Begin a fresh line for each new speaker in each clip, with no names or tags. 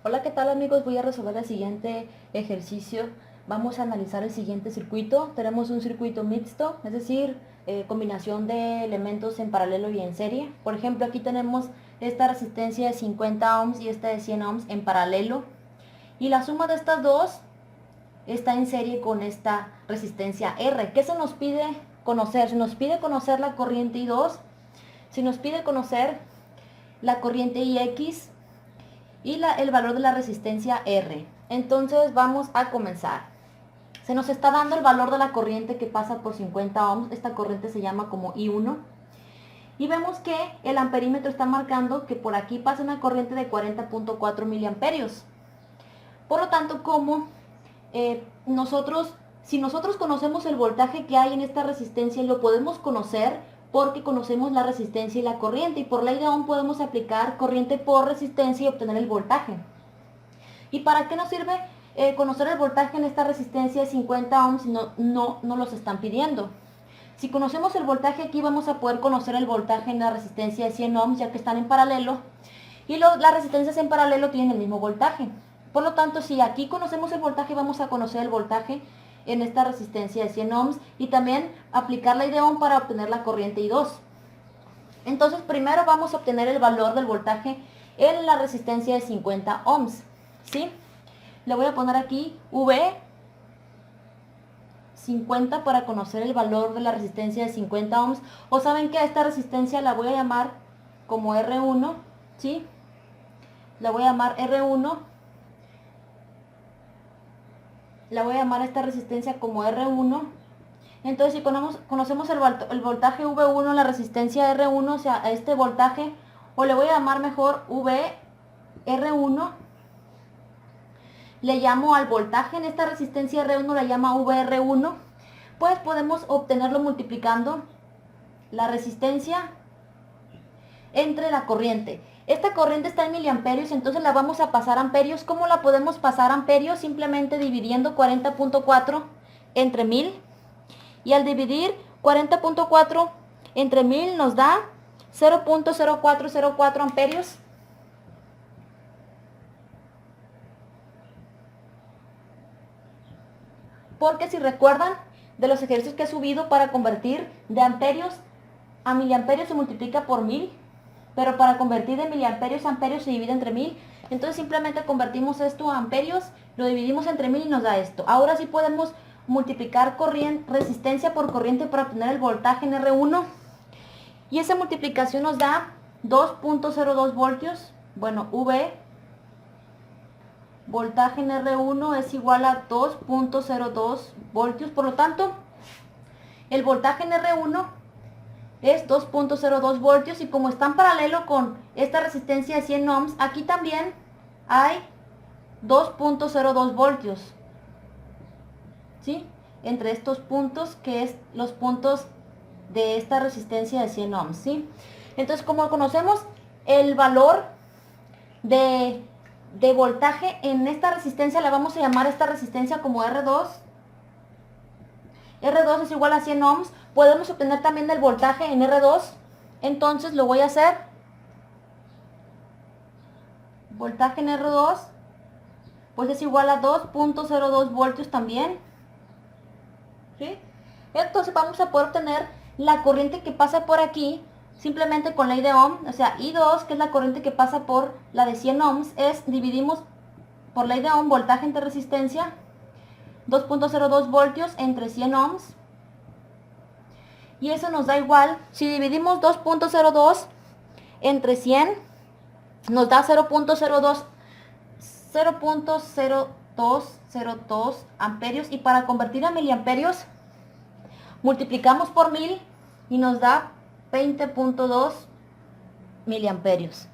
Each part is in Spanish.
Hola, ¿qué tal amigos? Voy a resolver el siguiente ejercicio. Vamos a analizar el siguiente circuito. Tenemos un circuito mixto, es decir, combinación de elementos en paralelo y en serie. Por ejemplo, aquí tenemos esta resistencia de 50 ohms y esta de 100 ohms en paralelo. Y la suma de estas dos está en serie con esta resistencia R. ¿Qué se nos pide conocer? Se nos pide conocer la corriente I2, se nos pide conocer la corriente IX y el valor de la resistencia R. Entonces vamos a comenzar. Se nos está dando el valor de la corriente que pasa por 50 ohms. Esta corriente se llama como I1. Y vemos que el amperímetro está marcando que por aquí pasa una corriente de 40.4 miliamperios. Por lo tanto, si nosotros conocemos el voltaje que hay en esta resistencia, lo podemos conocer porque conocemos la resistencia y la corriente, y por ley de Ohm podemos aplicar corriente por resistencia y obtener el voltaje. ¿Y para qué nos sirve conocer el voltaje en esta resistencia de 50 ohms si no los están pidiendo? Si conocemos el voltaje aquí, vamos a poder conocer el voltaje en la resistencia de 100 ohms, ya que están en paralelo, y las resistencias en paralelo tienen el mismo voltaje. Por lo tanto, si aquí conocemos el voltaje, vamos a conocer el voltaje en esta resistencia de 100 ohms y también aplicar la ley de Ohm para obtener la corriente I2. Entonces, primero vamos a obtener el valor del voltaje en la resistencia de 50 ohms, ¿sí? Le voy a poner aquí V 50 para conocer el valor de la resistencia de 50 ohms. O saben que a esta resistencia la voy a llamar como R1, ¿sí? La voy a llamar R1. La voy a llamar a esta resistencia como R1. Entonces, si conocemos el voltaje V1, la resistencia R1, o sea, a este voltaje, o le voy a llamar mejor VR1, le llamo al voltaje en esta resistencia R1, la llama VR1, pues podemos obtenerlo multiplicando la resistencia entre la corriente. Esta corriente está en miliamperios, entonces la vamos a pasar a amperios. ¿Cómo la podemos pasar a amperios? Simplemente dividiendo 40.4 entre 1000. Y al dividir 40.4 entre 1000 nos da 0.0404 amperios. Porque si recuerdan de los ejercicios que he subido, para convertir de amperios a miliamperios se multiplica por 1000. Pero para convertir de miliamperios a amperios se divide entre 1000. Entonces simplemente convertimos esto a amperios, lo dividimos entre 1000 y nos da esto. Ahora sí podemos multiplicar resistencia por corriente para obtener el voltaje en R1. Y esa multiplicación nos da 2.02 voltios. Bueno, V, voltaje en R1 es igual a 2.02 voltios. Por lo tanto, el voltaje en R1 es 2.02 voltios, y como está en paralelo con esta resistencia de 100 ohms, aquí también hay 2.02 voltios, ¿sí? Entre estos puntos, que es los puntos de esta resistencia de 100 ohms, ¿sí? Entonces, como conocemos el valor de voltaje en esta resistencia, la vamos a llamar esta resistencia como R2. R2 es igual a 100 ohms. Podemos obtener también el voltaje en R2. Entonces lo voy a hacer. Voltaje en R2 pues es igual a 2.02 voltios también, ¿sí? Entonces vamos a poder obtener la corriente que pasa por aquí simplemente con ley de Ohm. O sea, I2, que es la corriente que pasa por la de 100 ohms, dividimos por ley de Ohm voltaje entre resistencia, 2.02 voltios entre 100 ohms. Y eso nos da igual, si dividimos 2.02 entre 100, nos da 0.0202 amperios. Y para convertir a miliamperios, multiplicamos por 1000 y nos da 20.2 miliamperios.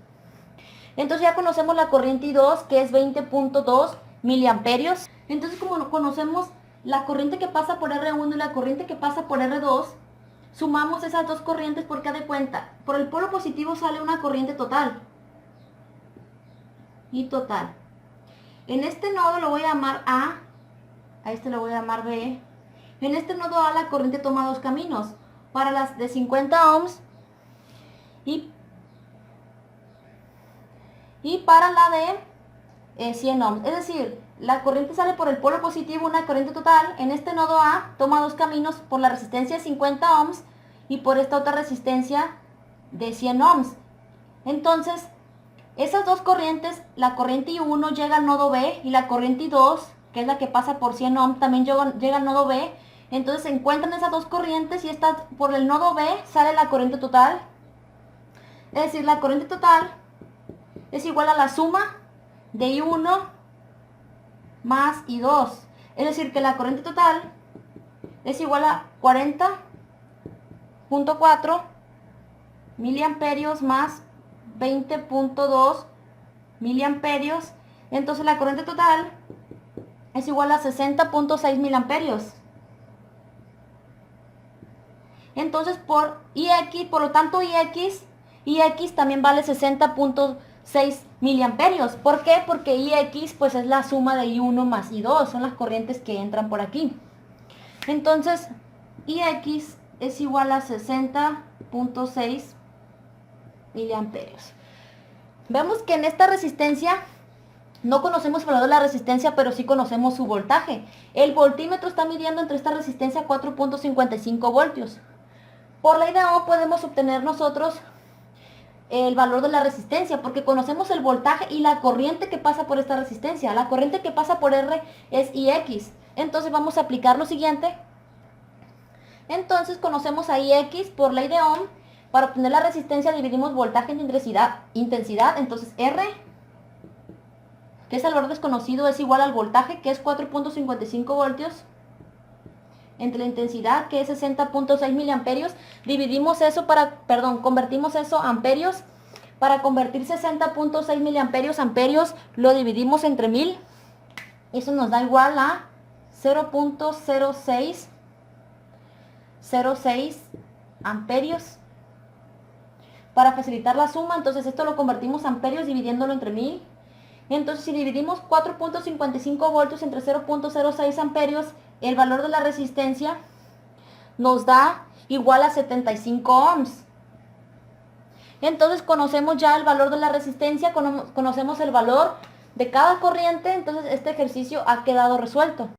Entonces ya conocemos la corriente I2, que es 20.2 miliamperios. Entonces, como conocemos la corriente que pasa por R1 y la corriente que pasa por R2, sumamos esas dos corrientes porque, haz de cuenta, por el polo positivo sale una corriente total. Y total. En este nodo lo voy a llamar A este lo voy a llamar B. En este nodo A la corriente toma dos caminos. Para las de 50 ohms y para la de 100 ohms. Es decir, la corriente sale por el polo positivo, una corriente total. En este nodo A toma dos caminos por la resistencia de 50 ohms y por esta otra resistencia de 100 ohms. Entonces, esas dos corrientes, la corriente I1 llega al nodo B y la corriente I2, que es la que pasa por 100 ohms, también llega al nodo B. Entonces se encuentran esas dos corrientes y por el nodo B sale la corriente total. Es decir, la corriente total es igual a la suma de I1 más I2. Es decir, que la corriente total es igual a 40.4 miliamperios más 20.2 miliamperios. Entonces la corriente total es igual a 60.6 miliamperios. Entonces por lo tanto IX también vale 60.6 miliamperios. ¿Por qué? Porque IX pues es la suma de I1 más I2, son las corrientes que entran por aquí. Entonces IX es igual a 60.6 miliamperios. Vemos que en esta resistencia no conocemos el valor de la resistencia, pero sí conocemos su voltaje. El voltímetro está midiendo entre esta resistencia 4.55 voltios. Por ley de Ohm podemos obtener nosotros el valor de la resistencia, porque conocemos el voltaje y la corriente que pasa por esta resistencia. La corriente que pasa por R es IX. Entonces vamos a aplicar lo siguiente. Entonces conocemos a IX por ley de Ohm. Para obtener la resistencia dividimos voltaje en intensidad. Entonces R, que es el valor desconocido, es igual al voltaje, que es 4.55 voltios, entre la intensidad, que es 60.6 miliamperios. Convertimos eso a amperios. Para convertir 60.6 miliamperios a amperios, lo dividimos entre 1000. Eso nos da igual a 0.0606 amperios. Para facilitar la suma, entonces esto lo convertimos a amperios dividiéndolo entre 1000. Entonces si dividimos 4.55 voltios entre 0.06 amperios, el valor de la resistencia nos da igual a 75 ohms. Entonces conocemos ya el valor de la resistencia, conocemos el valor de cada corriente, entonces este ejercicio ha quedado resuelto.